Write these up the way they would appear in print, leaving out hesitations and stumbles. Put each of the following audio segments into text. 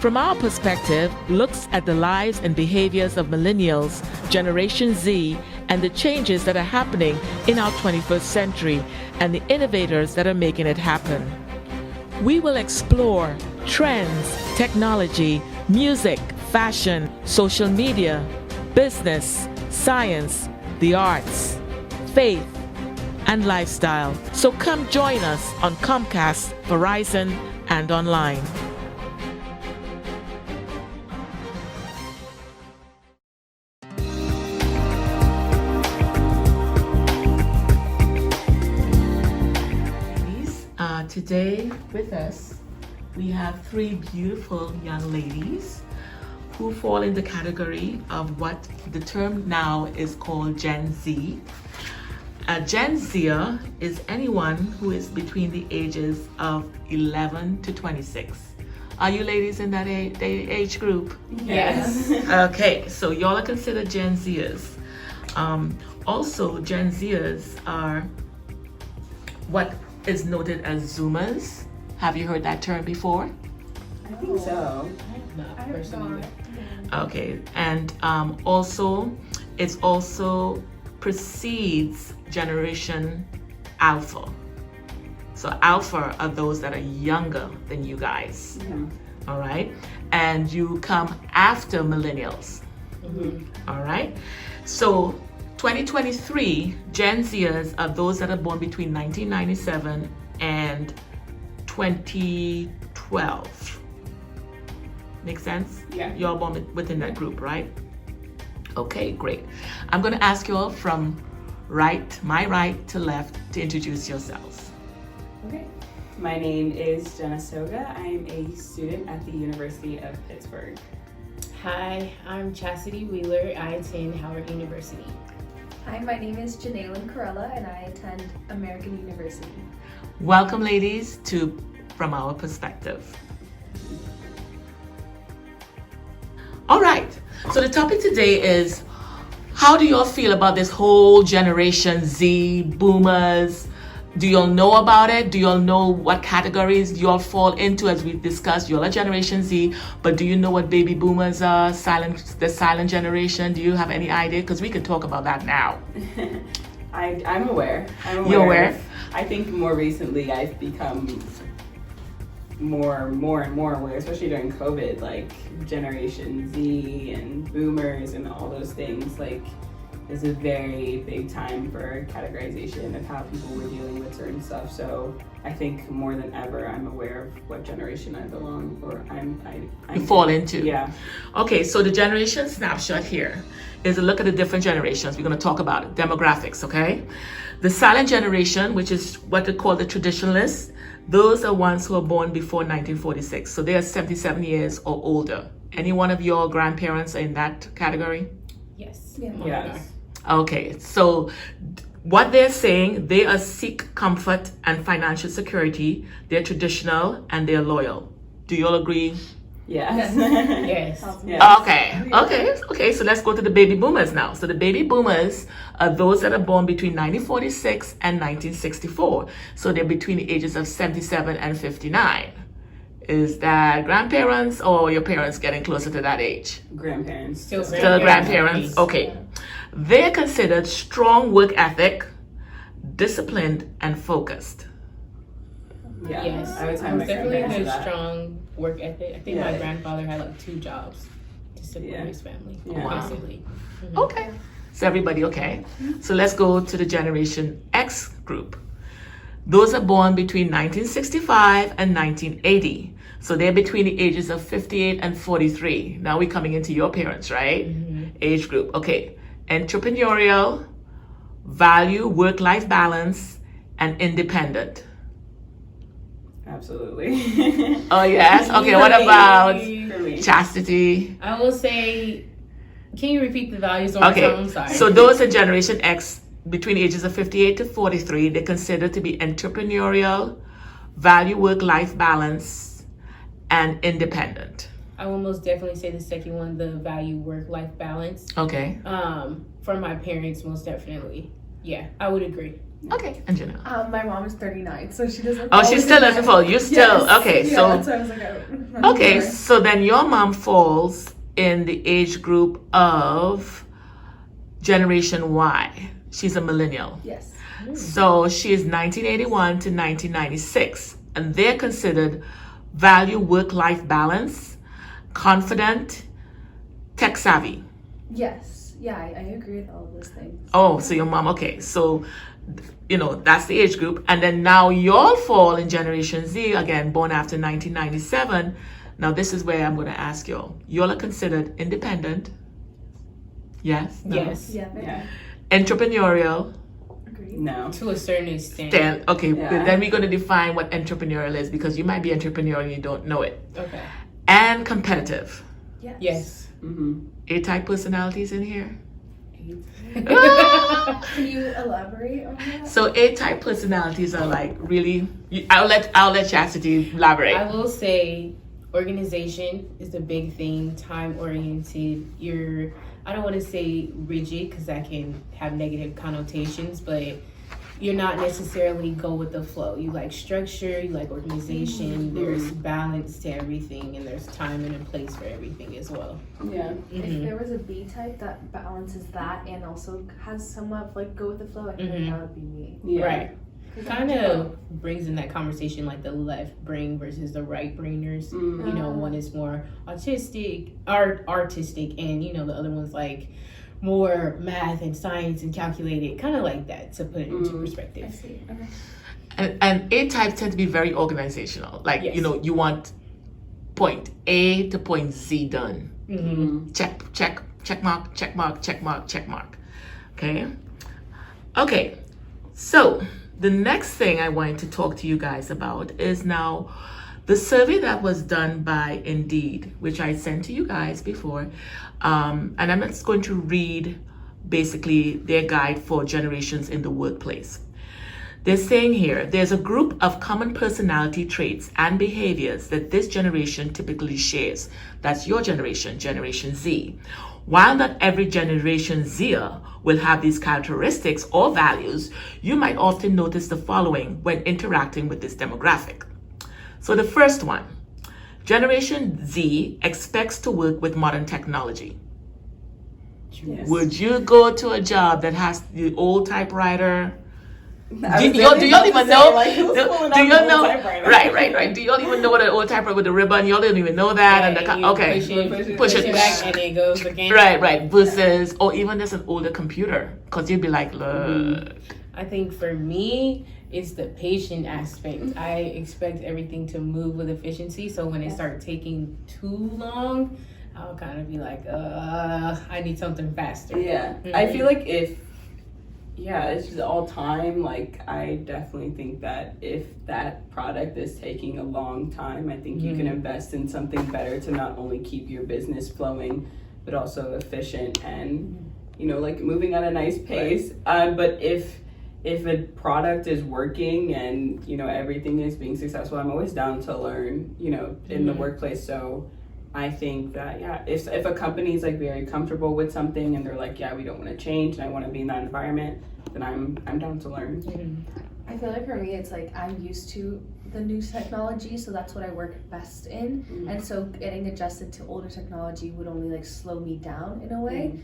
From our perspective, looks at the lives and behaviors of millennials, Generation Z, and the changes that are happening in our 21st century and the innovators that are making it happen. We will explore trends, technology, music, fashion, social media, business, science, the arts, faith, and lifestyle. So come join us on Comcast, Verizon, and online. Today with us, we have three beautiful young ladies who fall in the category of what the term now is called Gen Z. A Gen Zer is anyone who is between the ages of 11 to 26. Are you ladies in that age group? Yes. Okay, so y'all are considered Gen Zers. Also, Gen Zers are what is noted as Zoomers. Have you heard that term before? I think so. Not personally. Okay, and also, it also precedes Generation Alpha. So Alpha are those that are younger than you guys. All right, and you come after Millennials. All right, so 2023 Gen Zers are those that are born between 1997 and 2012. Make sense? Yeah. You're born within that group, right? Okay, great. I'm going to ask you all from my right to left to introduce yourselves. Okay. My name is Jenna Soga. I'm a student at the University of Pittsburgh. Hi, I'm Chastity Wheeler. I attend Howard University. Hi, my name is Janaelyn Corella and I attend American University. Welcome, ladies, to From Our Perspective. All right, so the topic today is, how do y'all feel about this whole Generation Z, boomers? Do y'all know about it? Do y'all know what categories y'all fall into? As we discussed, y'all are Generation Z, but do you know what baby boomers are? The silent generation. Do you have any idea? Because we can talk about that now. I'm aware. You're aware? I think more recently I've become more and more aware, especially during COVID, like Generation Z and boomers and all those things. Like, is a very big time for categorization of how people were dealing with certain stuff. So I think more than ever, I'm aware of what generation I belong or You fall into. Yeah. Okay, so the generation snapshot here is a look at the different generations. We're going to talk about it. Demographics, okay? The silent generation, which is what they call the traditionalists, those are ones who are born before 1946. So they are 77 years or older. Any one of your grandparents are in that category? Yes. Yeah. Yes. Okay, so what they're saying, they are seek comfort and financial security. They're traditional and they're loyal. Do you all agree? Yes. Yes. Yes. Okay. So let's go to the baby boomers now. So the baby boomers are those that are born between 1946 and 1964. So they're between the ages of 77 and 59. Is that grandparents or your parents getting closer to that age? Grandparents. Still Grandparents. Okay. They're considered strong work ethic, disciplined, and focused. Yeah. Yes. I would say I my was definitely grandparents a are that. strong work ethic. I think Yeah. my grandfather had like 2 jobs to support Yeah. his family. Yeah. Wow. Basically. Okay. So everybody okay? So let's go to the Generation X group. Those are born between 1965 and 1980. So they're between the ages of 58 and 43. Now we're coming into your parents, right? Age group. Okay. Entrepreneurial, value work-life balance, and independent. Absolutely. Oh, yes? Okay, what about For me. chastity? I will say, can you repeat the values one more time? I'm Okay, sorry. so those are Generation X between the ages of 58 to 43. They're considered to be entrepreneurial, value work-life balance, and independent. I will most definitely say the second one, the value work-life balance. Okay. From my parents, most definitely. Yeah, I would agree. Okay, and Janelle. My mom is 39, so she doesn't. Oh, she still doesn't fall. You still Yes. okay? Yeah, So that's why I was like, I'm okay, sorry. so then your mom falls in the age group of Generation Y. She's a millennial. Yes. So she is 1981 to 1996, and they're considered value work-life balance, confident, tech savvy. Yes. Yeah, I agree with all of those things. Oh, so your mom, okay. So, that's the age group. And then now y'all fall in Generation Z, again, born after 1997. Now, this is where I'm going to ask y'all. Y'all are considered independent. Yes? No? Yes. Yeah. Yeah. Entrepreneurial. Agreed. No. To a certain extent. Then, okay, Yeah. then we're going to define what entrepreneurial is because you might be entrepreneurial and you don't know it. Okay. And competitive. Yes. Yes. Mm-hmm. A-type personalities in here. Can you elaborate on that? So A-type personalities are like really. I'll let Chastity elaborate. I will say organization is the big thing, time oriented. I don't want to say rigid because that can have negative connotations, but you're not necessarily go with the flow. You like structure, you like organization, there's balance to everything, and there's time and a place for everything as well. Yeah. If there was a B type that balances that and also has somewhat of like go with the flow, I feel like that would be me. Yeah. Right. 'Cause Kind I'm- of brings in that conversation like the left brain versus the right brainers. You know, one is more artistic, and the other one's like more math and science and calculated, kind of like that, to put it into I perspective. see. Okay. And A-types tend to be very organizational. Like, Yes. you want point A to point Z done. Mm-hmm. Check mark, check mark, check mark, check mark. Okay. So the next thing I wanted to talk to you guys about is now the survey that was done by Indeed, which I sent to you guys before. And I'm just going to read basically their guide for generations in the workplace. They're saying here, there's a group of common personality traits and behaviors that this generation typically shares. That's your generation, Generation Z. While not every Generation Zer will have these characteristics or values, you might often notice the following when interacting with this demographic. So the first one, Generation Z expects to work with modern technology. Yes. Would you go to a job that has the old typewriter? Do I was y'all about even to know? say, like, who's pulling Do out you the know? old typewriter? Right. Do y'all even know what an old typewriter with a ribbon? Y'all don't even know that. Right, And you okay, push push it it back, and it goes again. Right. Versus, or even there's an older computer, because you'd be like, look. I think for me, it's the patient aspect. I expect everything to move with efficiency, so when it starts taking too long, I'll kind of be like, I need something faster. Yeah. I feel like it's just all time. Like, I definitely think that if that product is taking a long time, I think you can invest in something better to not only keep your business flowing, but also efficient and, like moving at a nice pace. But if a product is working and, everything is being successful, I'm always down to learn, in the workplace. So I think that, if a company is like very comfortable with something and they're like, we don't want to change and I want to be in that environment, then I'm down to learn. I feel like for me, it's like I'm used to the new technology, so that's what I work best in. And so getting adjusted to older technology would only like slow me down in a way.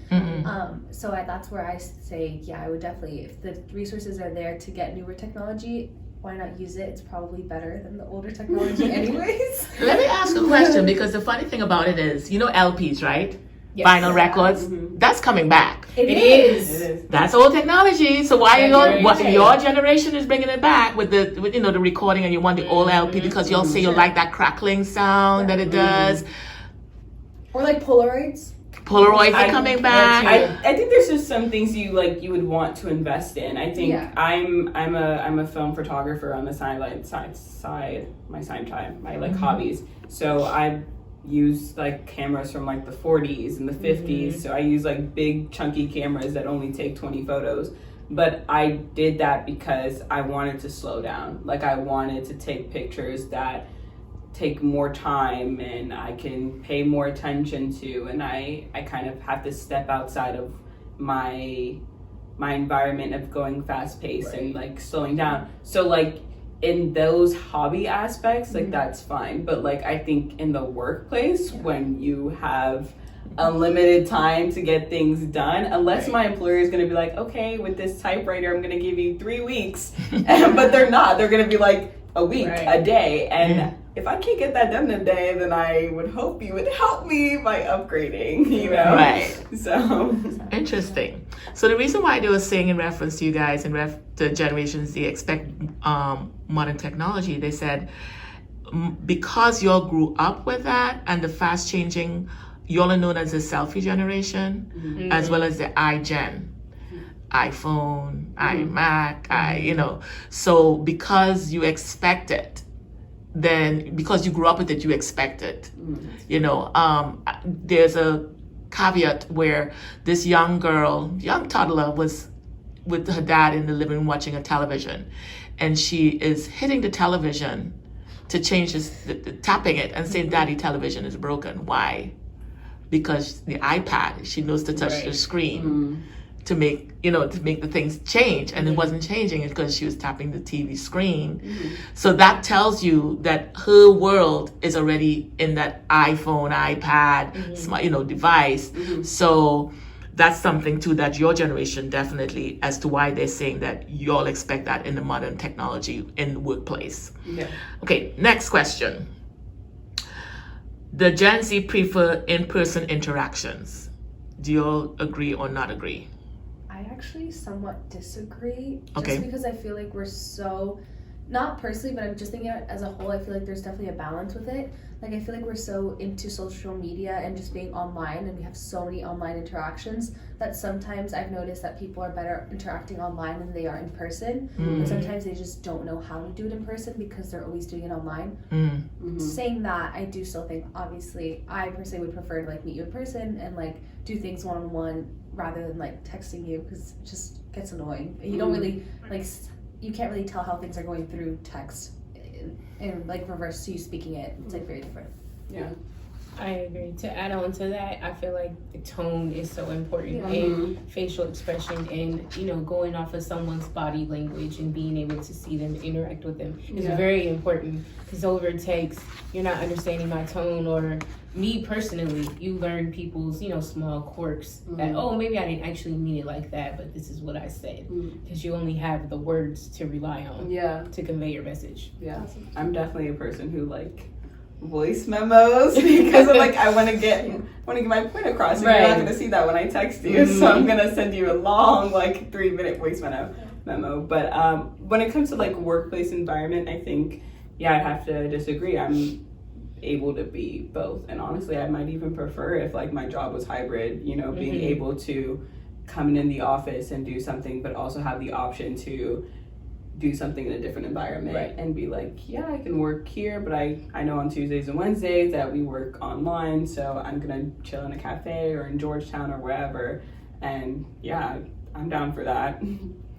So that's where I say, I would definitely, if the resources are there to get newer technology, why not use it? It's probably better than the older technology anyways. Let me ask a question, because the funny thing about it is, LPs, right? Yes. Vinyl records, that's coming back. It is. It is. That's old technology. So why That's your generation is bringing it back with the recording, and you want the old LP because y'all say you like that crackling sound that it does. Or like Polaroids. Polaroids are coming back. I think there's just some things you would want to invest in. I think I'm a film photographer on the side my side time, my hobbies. So I use like cameras from like the 40s and the 50s. So I use like big chunky cameras that only take 20 photos. But I did that because I wanted to slow down. Like, I wanted to take pictures that take more time and I can pay more attention to, and I kind of have to step outside of my my environment of going fast paced and like slowing down. So like in those hobby aspects, like that's fine. But like I think in the workplace, when you have unlimited time to get things done, unless my employer is going to be like, okay, with this typewriter, I'm going to give you 3 weeks, but they're not. They're going to be like a week, a day, and if I can't get that done in a day, then I would hope you would help me by upgrading, you know? Right. So interesting. So the reason why they were saying in reference to you guys and to Generation Z expect modern technology, they said because y'all grew up with that and the fast changing, y'all are known as the selfie generation as well as the iGen. iPhone, iMac, you know. So because you expect it, then because you grew up with it, you expect it. You know, there's a caveat where this young toddler was with her dad in the living room watching a television, and she is hitting the television to change tapping it and saying, "Daddy, television is broken." Why? Because the iPad, she knows to touch the screen to make the things change, and it wasn't changing because she was tapping the TV screen. So that tells you that her world is already in that iPhone, iPad, smart, device. So that's something too that your generation definitely, as to why they're saying that y'all expect that in the modern technology in the workplace. Okay, next question. The Gen Z prefer in-person interactions. Do you all agree or not agree? I actually somewhat disagree. Okay. Just because I feel like we're so, not personally, but I'm just thinking as a whole, I feel like there's definitely a balance with it. Like I feel like we're so into social media and just being online, and we have so many online interactions that sometimes I've noticed that people are better interacting online than they are in person. And sometimes they just don't know how to do it in person because they're always doing it online. Saying that, I do still think, obviously, I personally would prefer to like meet you in person and like do things one-on-one rather than like texting you, because it just gets annoying. You don't really like, you can't really tell how things are going through text. And like reverse to you speaking it, it's like very different. Yeah, I agree. To add on to that, I feel like the tone is so important, and facial expression, and going off of someone's body language and being able to see them, interact with them is very important. Because over text, you're not understanding my tone, or me personally, you learn people's small quirks that maybe I didn't actually mean it like that, but this is what I said, because you only have the words to rely on to convey your message. I'm definitely a person who like voice memos because I'm like I want to get my point across, and you're not going to see that when I text you, so I'm going to send you a long 3-minute voice memo. But when it comes to like workplace environment, I think I'd have to disagree. I'm able to be both, and honestly I might even prefer if like my job was hybrid, being able to come in the office and do something, but also have the option to do something in a different environment and be like, I can work here, but I know on Tuesdays and Wednesdays that we work online, so I'm gonna chill in a cafe or in Georgetown or wherever, and I'm down for that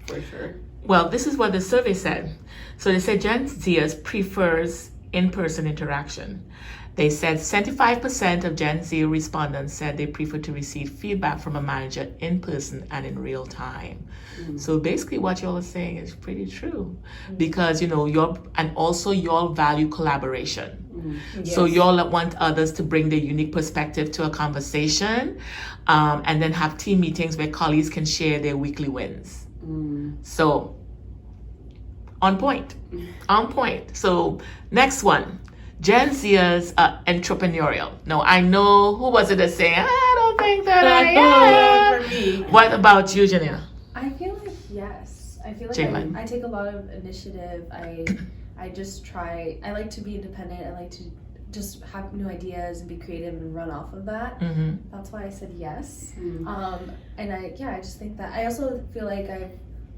for sure. Well, this is what the survey said. So they said Gen Zers prefers in-person interaction. They said 75% of Gen Z respondents said they prefer to receive feedback from a manager in person and in real time. So basically what y'all are saying is pretty true, because y'all value collaboration. So y'all want others to bring their unique perspective to a conversation, and then have team meetings where colleagues can share their weekly wins. So on point. So next one. Gen Zers are entrepreneurial. No, I know, who was it that saying, I don't think that I am. For me. What about you, Janina? I feel like yes. I feel like Jalen. I take a lot of initiative. I just try. I like to be independent. I like to just have new ideas and be creative and run off of that. That's why I said yes. And I just think that I also feel like I've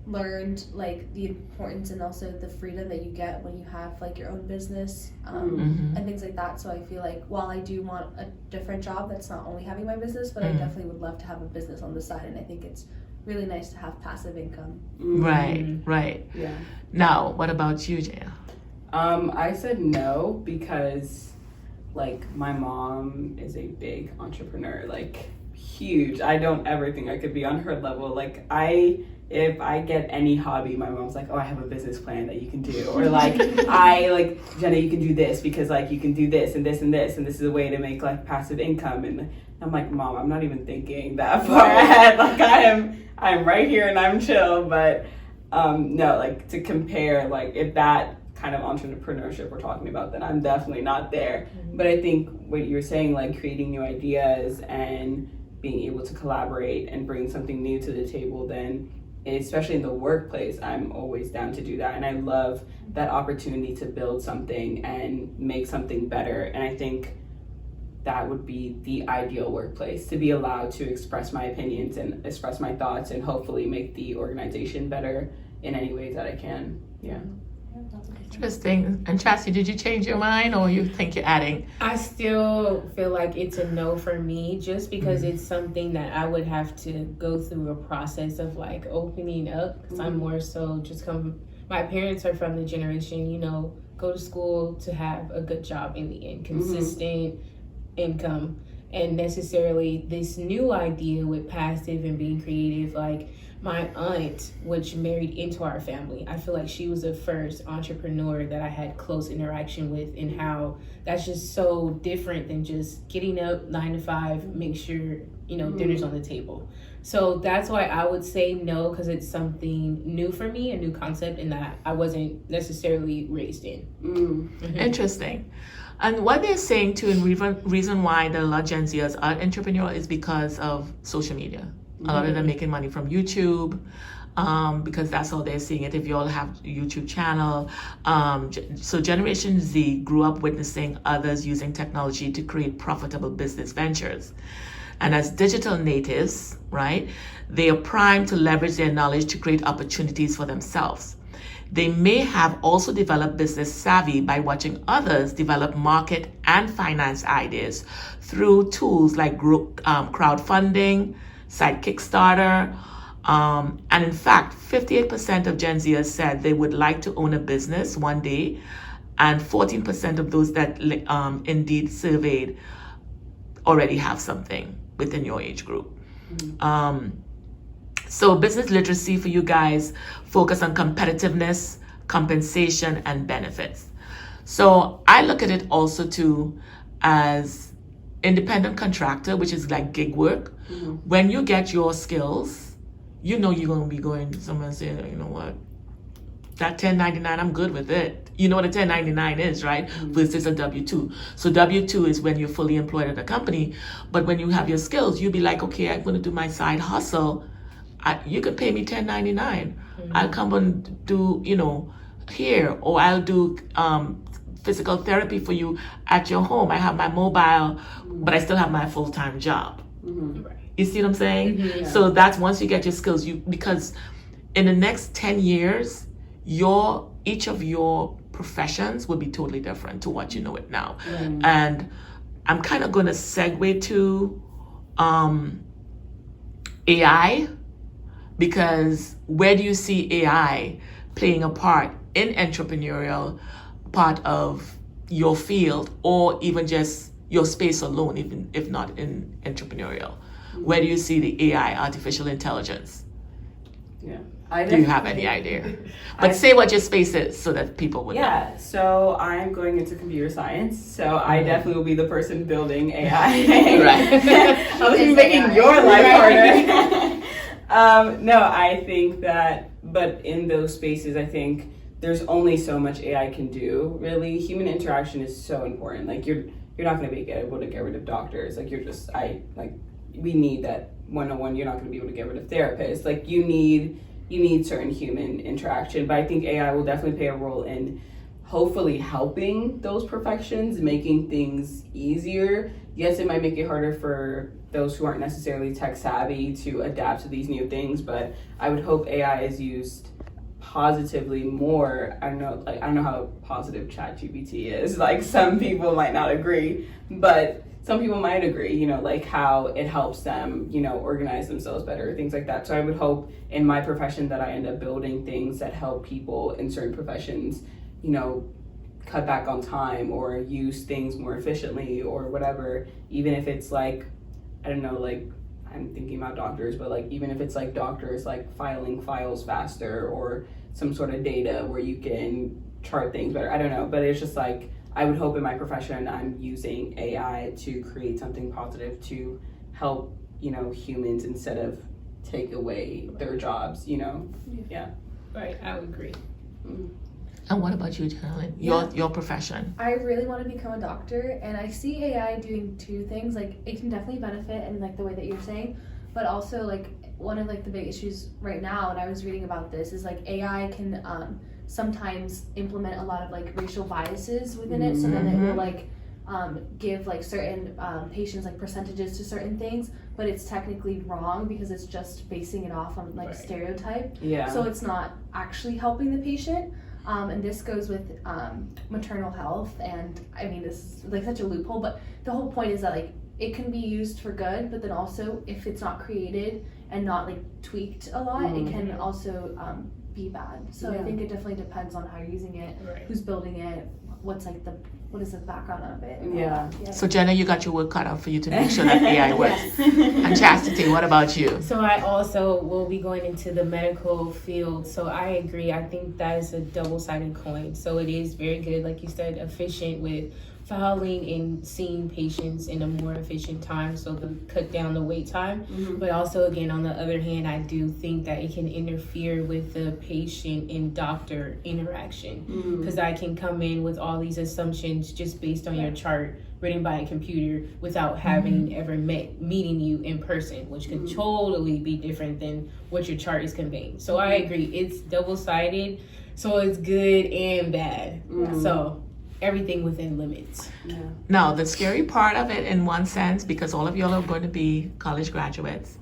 learned like the importance and also the freedom that you get when you have like your own business and things like that. So I feel like while I do want a different job that's not only having my business, but I definitely would love to have a business on the side, and I think it's really nice to have passive income. Right. Yeah. Now, what about you, Jaya? I said no because like my mom is a big entrepreneur, like huge. I don't ever think I could be on her level. Like if I get any hobby, my mom's like, oh, I have a business plan that you can do. Or like, Jenna, you can do this because like you can do this and this and this, and this is a way to make like passive income. And I'm like, Mom, I'm not even thinking that far ahead. Like I'm right here and I'm chill. But no, like to compare, like if that kind of entrepreneurship we're talking about, then I'm definitely not there. Mm-hmm. But I think what you're saying, like creating new ideas and being able to collaborate and bring something new to the table, then especially in the workplace, I'm always down to do that. And I love that opportunity to build something and make something better. And I think that would be the ideal workplace, to be allowed to express my opinions and express my thoughts and hopefully make the organization better in any ways that I can. Yeah. Interesting. And Chassie, did you change your mind, or you think you're adding? I still feel like it's a no for me, just because it's something that I would have to go through a process of like opening up, because I'm more so just my parents are from the generation, you know, go to school to have a good job in the end, consistent income, and necessarily this new idea with passive and being creative, like my aunt, which married into our family, I feel like she was the first entrepreneur that I had close interaction with, and how that's just so different than just getting up 9 to 5, make sure, you know, dinner's on the table. So that's why I would say no, because it's something new for me, a new concept, and that I wasn't necessarily raised in. Interesting. And what they're saying too, and reason why a lot of Gen Zers are entrepreneurial is because of social media. A lot of them making money from YouTube, because that's how they're seeing it. If you all have a YouTube channel. So Generation Z grew up witnessing others using technology to create profitable business ventures. And as digital natives, right, they are primed to leverage their knowledge to create opportunities for themselves. They may have also developed business savvy by watching others develop market and finance ideas through tools like crowdfunding, site Kickstarter, and in fact, 58% of Gen Zers said they would like to own a business one day, and 14% of those that Indeed surveyed already have something within your age group. So business literacy for you guys focus on competitiveness, compensation, and benefits. So I look at it also too as independent contractor, which is like gig work. When you get your skills, you know you're going to be going somewhere and saying, you know what, that 1099, I'm good with it. You know what a 1099 is, right? Versus a W-2. So W-2 is when you're fully employed at a company. But when you have your skills, you'll be like, okay, I'm going to do my side hustle. You could pay me 1099. I'll come and do, you know, here, or I'll do physical therapy for you at your home. I have my mobile, but I still have my full-time job. You see what I'm saying? So that's once you get your skills, because in the next 10 years, each of your professions will be totally different to what you know it now. And I'm kind of going to segue to AI, because where do you see AI playing a part in entrepreneurial part of your field, or even just your space alone, even if not in entrepreneurial? Where do you see the AI, artificial intelligence? Yeah. Do you have any idea? But say what your space is so that people would know. Yeah, so I'm going into computer science, so I definitely will be the person building AI. Right. I'll be making your life harder. No, I think that, but in those spaces, I think there's only so much AI can do. Really, human interaction is so important. Like you're not going to be able to get rid of doctors. Like we need that one-on-one. You're not going to be able to get rid of therapists. Like you need certain human interaction. But I think AI will definitely play a role in hopefully helping those professions, making things easier. Yes, it might make it harder for those who aren't necessarily tech savvy to adapt to these new things, but I would hope AI is used positively more. I don't know how positive ChatGPT is. Like some people might not agree, but some people might agree, you know, like how it helps them, you know, organize themselves better, things like that. So I would hope in my profession that I end up building things that help people in certain professions, you know, cut back on time or use things more efficiently or whatever, even if it's like, I don't know, like I'm thinking about doctors, but like even if it's like doctors like filing files faster or some sort of data where you can chart things better. I don't know, but it's just like I would hope in my profession I'm using AI to create something positive to help, you know, humans instead of take away their jobs, you know? Yeah. Right, I would agree. And what about you, Carolyn? Your profession? I really want to become a doctor, and I see AI doing two things. Like, it can definitely benefit in like the way that you're saying, but also like one of like the big issues right now, and I was reading about this, is like AI can sometimes implement a lot of like racial biases within it, so then it will like give like certain patients like percentages to certain things, but it's technically wrong because it's just basing it off on like stereotype. Yeah. So it's not actually helping the patient. And this goes with maternal health, and I mean this is like such a loophole, but the whole point is that like it can be used for good, but then also if it's not created and not like tweaked a lot, it can also be bad. So I think it definitely depends on how you're using it, who's building it, what is the background of it. Yeah. So Jenna, you got your work cut out for you to make sure that AI works. And Chastity, what about you? So I also will be going into the medical field. So I agree. I think that is a double-sided coin. So it is very good, like you said, efficient with filing and seeing patients in a more efficient time, so to cut down the wait time. But also, again, on the other hand, I do think that it can interfere with the patient and doctor interaction, because I can come in with all these assumptions just based on your chart written by a computer without having ever meeting you in person, which could totally be different than what your chart is conveying. So I agree, it's double-sided, so it's good and bad. So everything within limits. Now, the scary part of it, in one sense, because all of y'all are going to be college graduates,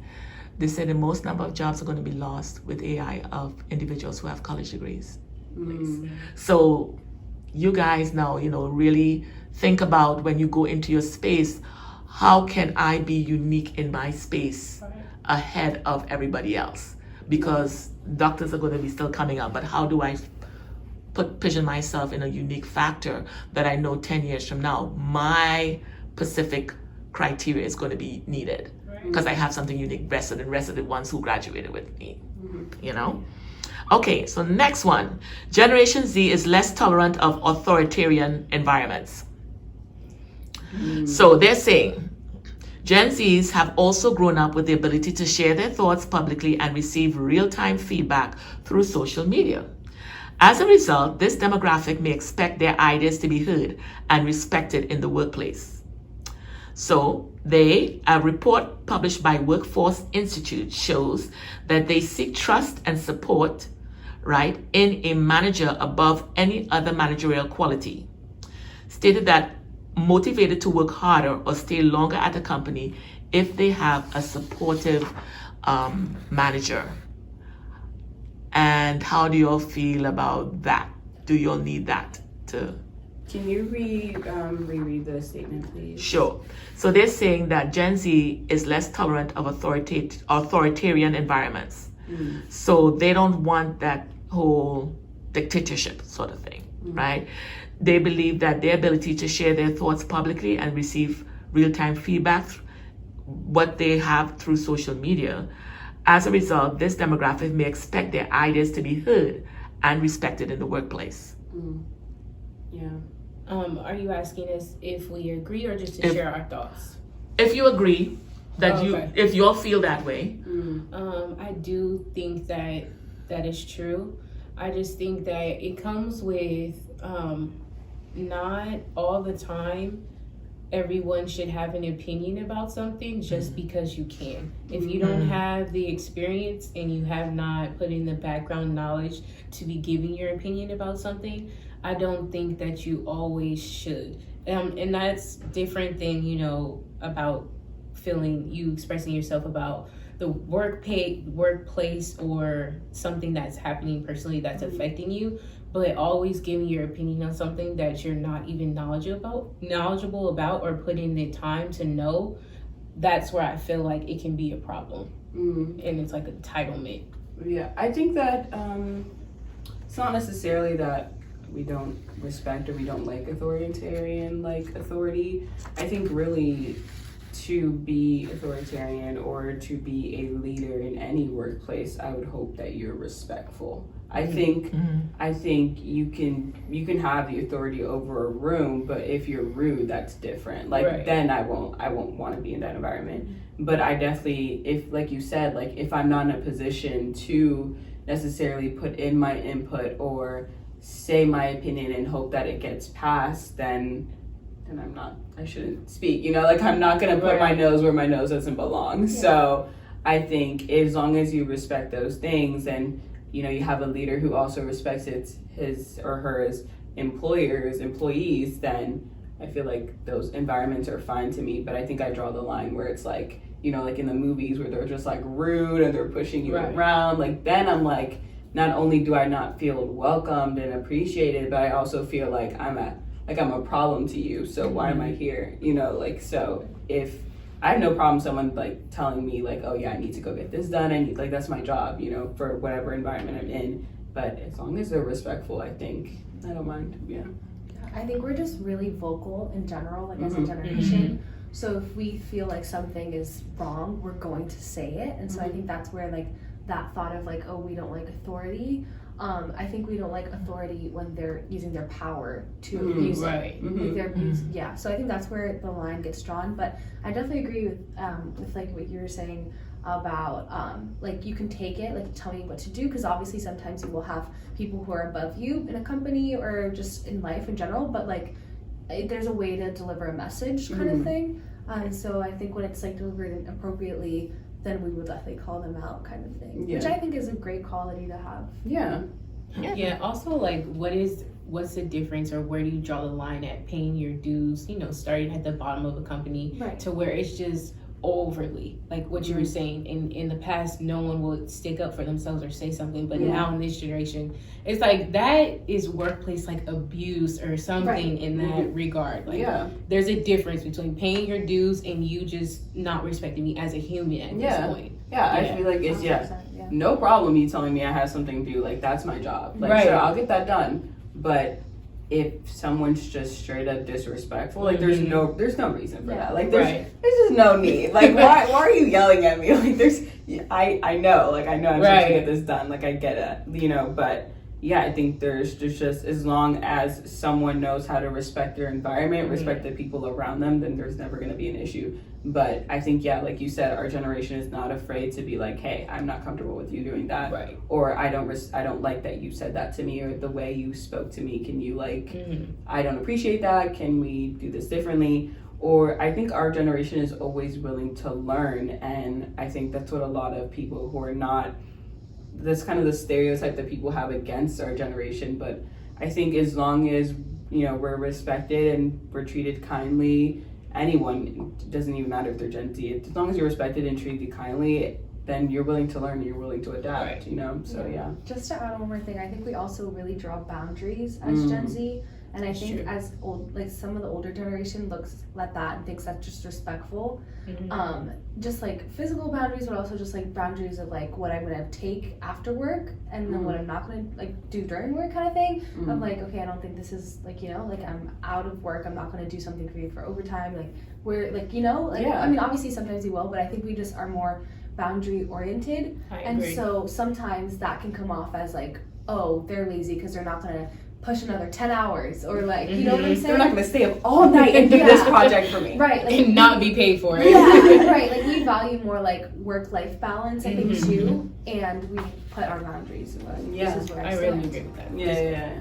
they say the most number of jobs are going to be lost with AI of individuals who have college degrees. So you guys now, you know, really think about when you go into your space, how can I be unique in my space ahead of everybody else? Because doctors are going to be still coming up, but how do I position myself in a unique factor that I know 10 years from now, my specific criteria is going to be needed because I have something unique vested in rest of the ones who graduated with me, you know? Okay, so next one. Generation Z is less tolerant of authoritarian environments. So they're saying Gen Zs have also grown up with the ability to share their thoughts publicly and receive real-time feedback through social media. As a result, this demographic may expect their ideas to be heard and respected in the workplace. So, a report published by Workforce Institute shows that they seek trust and support, right, in a manager above any other managerial quality. Stated that motivated to work harder or stay longer at a company if they have a supportive manager. And how do you all feel about that? Do you all need that to? Can you reread the statement, please? Sure. So they're saying that Gen Z is less tolerant of authoritarian environments. So they don't want that whole dictatorship sort of thing, right? They believe that their ability to share their thoughts publicly and receive real-time feedback, what they have through social media. As a result, this demographic may expect their ideas to be heard and respected in the workplace. Yeah. Are you asking us if we agree or just to share our thoughts? If you agree that if you all feel that way. I do think that is true. I just think that it comes with not all the time everyone should have an opinion about something just because you can. If you don't have the experience and you have not put in the background knowledge to be giving your opinion about something, I don't think that you always should. And that's different than, you know, about you expressing yourself about the workplace or something that's happening personally that's affecting you, but always giving your opinion on something that you're not even knowledgeable about or putting the time to know, that's where I feel like it can be a problem. And it's like entitlement. Yeah, I think that it's not necessarily that we don't respect or we don't like authoritarian authority. I think really to be authoritarian or to be a leader in any workplace, I would hope that you're respectful. I think you can have the authority over a room, but if you're rude, that's different. Like then I won't want to be in that environment. But I definitely, if like you said, like if I'm not in a position to necessarily put in my input or say my opinion and hope that it gets passed, then I shouldn't speak, like I'm not going to put my nose where my nose doesn't belong. Yeah. So I think as long as you respect those things and, you have a leader who also respects his or her employees, then I feel like those environments are fine to me. But I think I draw the line where it's like, like in the movies where they're just like rude and they're pushing you around, like then I'm like, not only do I not feel welcomed and appreciated, but I also feel like I'm a problem to you, so why am I here? So if I have no problem someone like telling me like, oh yeah, I need to go get this done, that's my job, for whatever environment I'm in. But as long as they're respectful, I think I don't mind. Yeah. I think we're just really vocal in general, like as a generation. So if we feel like something is wrong, we're going to say it. And so I think that's where like that thought of like, oh, we don't like authority. I think we don't like authority when they're using their power to abuse it. Like they're yeah. So I think that's where the line gets drawn. But I definitely agree with like what you were saying about like you can take it, like tell me what to do, because obviously sometimes you will have people who are above you in a company or just in life in general. But like there's a way to deliver a message kind of thing. And so I think when it's like delivered appropriately, then we would definitely call them out kind of thing, which I think is a great quality to have. Yeah. Also, like, what's the difference, or where do you draw the line at paying your dues, starting at the bottom of a company to where it's just overly, like what you were saying, in the past no one would stick up for themselves or say something, but now in this generation it's like that is workplace like abuse or something in that regard. Like there's a difference between paying your dues and you just not respecting me as a human at this point. I feel like it's no problem you telling me I have something to do, like that's my job, like sure, I'll get that done. But if someone's just straight up disrespectful, like there's no reason for that. Like there's just no need. Like why are you yelling at me? Like I know I'm supposed to get this done. Like I get it, but yeah, I think there's just as long as someone knows how to respect their environment, respect the people around them, then there's never going to be an issue. But I think, like you said, our generation is not afraid to be like, hey, I'm not comfortable with you doing that. Or I don't like that you said that to me, or the way you spoke to me. Can you I don't appreciate that. Can we do this differently? Or I think our generation is always willing to learn. And I think that's what a lot of people who are not, that's kind of the stereotype that people have against our generation. But I think as long as, we're respected and we're treated kindly, anyone, it doesn't even matter if they're Gen Z, as long as you're respected and treated kindly, then you're willing to learn and you're willing to adapt, So Just to add one more thing, I think we also really draw boundaries as Gen Z. And I think as some of the older generation looks at that and thinks that's just respectful. Just like physical boundaries, but also just like boundaries of like what I'm gonna take after work and then what I'm not gonna like do during work kind of thing. Of like, okay, I don't think this is like, like I'm out of work, I'm not gonna do something for you for overtime. Like we're like, I mean, obviously sometimes you will, but I think we just are more boundary oriented. And so sometimes that can come off as like, oh, they're lazy because they're not gonna push another 10 hours or like, you know what I'm saying? They're not going to stay up all night and do this project for me. Right. Like, and not be paid for it. Yeah, right. Like we value more like work-life balance, I think too, and we put our boundaries. This is where I really agree with that. Yeah.